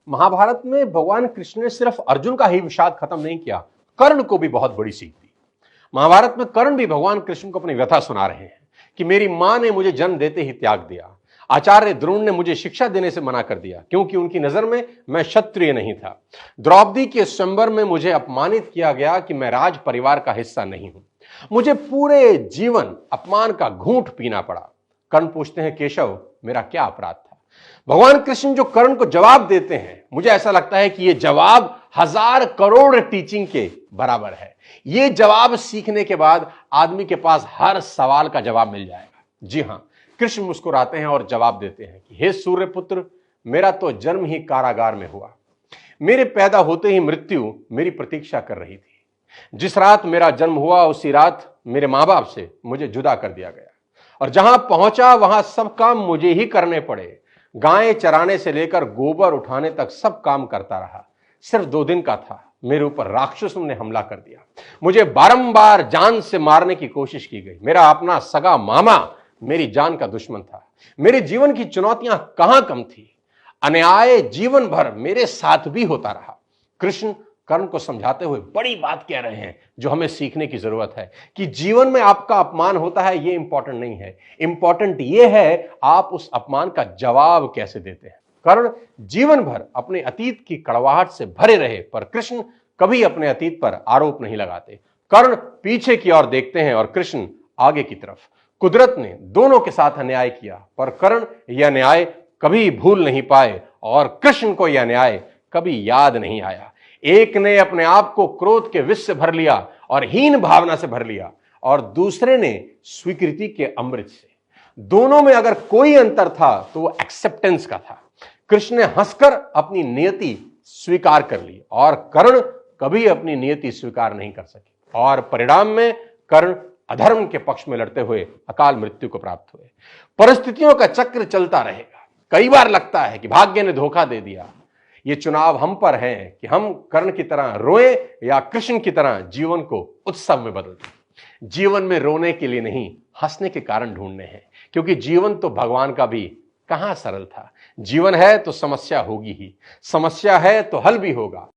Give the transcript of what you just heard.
महाभारत में भगवान कृष्ण ने सिर्फ अर्जुन का ही विषाद खत्म नहीं किया, कर्ण को भी बहुत बड़ी सीख दी। महाभारत में कर्ण भी भगवान कृष्ण को अपनी व्यथा सुना रहे हैं कि मेरी मां ने मुझे जन्म देते ही त्याग दिया, आचार्य द्रोण ने मुझे शिक्षा देने से मना कर दिया क्योंकि उनकी नजर में मैं क्षत्रिय नहीं था। द्रौपदी के स्वयंवर में मुझे अपमानित किया गया कि मैं राज परिवार का हिस्सा नहीं हूं। मुझे पूरे जीवन अपमान का घूंट पीना पड़ा। कर्ण पूछते हैं, केशव मेरा क्या अपराध था? भगवान कृष्ण जो कर्ण को जवाब देते हैं, मुझे ऐसा लगता है कि यह जवाब 1000 करोड़ टीचिंग के बराबर है। यह जवाब सीखने के बाद आदमी के पास हर सवाल का जवाब मिल जाएगा। जी हां, कृष्ण मुस्कुराते हैं और जवाब देते हैं कि हे सूर्यपुत्र, मेरा तो जन्म ही कारागार में हुआ। मेरे पैदा होते ही मृत्यु मेरी प्रतीक्षा कर रही थी। जिस रात मेरा जन्म हुआ उसी रात मेरे मां बाप से मुझे जुदा कर दिया गया और जहां पहुंचा वहां सब काम मुझे ही करने पड़े। गायें चराने से लेकर गोबर उठाने तक सब काम करता रहा। सिर्फ 2 दिन का था, मेरे ऊपर राक्षसों ने हमला कर दिया। मुझे बारंबार जान से मारने की कोशिश की गई। मेरा अपना सगा मामा मेरी जान का दुश्मन था। मेरे जीवन की चुनौतियां कहां कम थी। अन्याय जीवन भर मेरे साथ भी होता रहा। कृष्ण कर्ण को समझाते हुए बड़ी बात कह रहे हैं जो हमें सीखने की जरूरत है कि जीवन में आपका अपमान होता है, यह इंपॉर्टेंट नहीं है। इंपॉर्टेंट यह है आप उस अपमान का जवाब कैसे देते हैं। कर्ण जीवन भर अपने अतीत की कड़वाहट से भरे रहे, पर कृष्ण कभी अपने अतीत पर आरोप नहीं लगाते। कर्ण पीछे की ओर देखते हैं और कृष्ण आगे की तरफ। कुदरत ने दोनों के साथ अन्याय किया, पर कर्ण यह न्याय कभी भूल नहीं पाए और कृष्ण को यह न्याय कभी याद नहीं आया। एक ने अपने आप को क्रोध के विष से भर लिया और हीन भावना से भर लिया और दूसरे ने स्वीकृति के अमृत से। दोनों में अगर कोई अंतर था तो वो एक्सेप्टेंस का था। कृष्ण ने हंसकर अपनी नियति स्वीकार कर ली और कर्ण कभी अपनी नियति स्वीकार नहीं कर सके और परिणाम में कर्ण अधर्म के पक्ष में लड़ते हुए अकाल मृत्यु को प्राप्त हुए। परिस्थितियों का चक्र चलता रहेगा। कई बार लगता है कि भाग्य ने धोखा दे दिया। ये चुनाव हम पर है कि हम कर्ण की तरह रोएं या कृष्ण की तरह जीवन को उत्सव में बदल दें। जीवन में रोने के लिए नहीं, हंसने के कारण ढूंढने हैं, क्योंकि जीवन तो भगवान का भी कहां सरल था। जीवन है तो समस्या होगी ही, समस्या है तो हल भी होगा।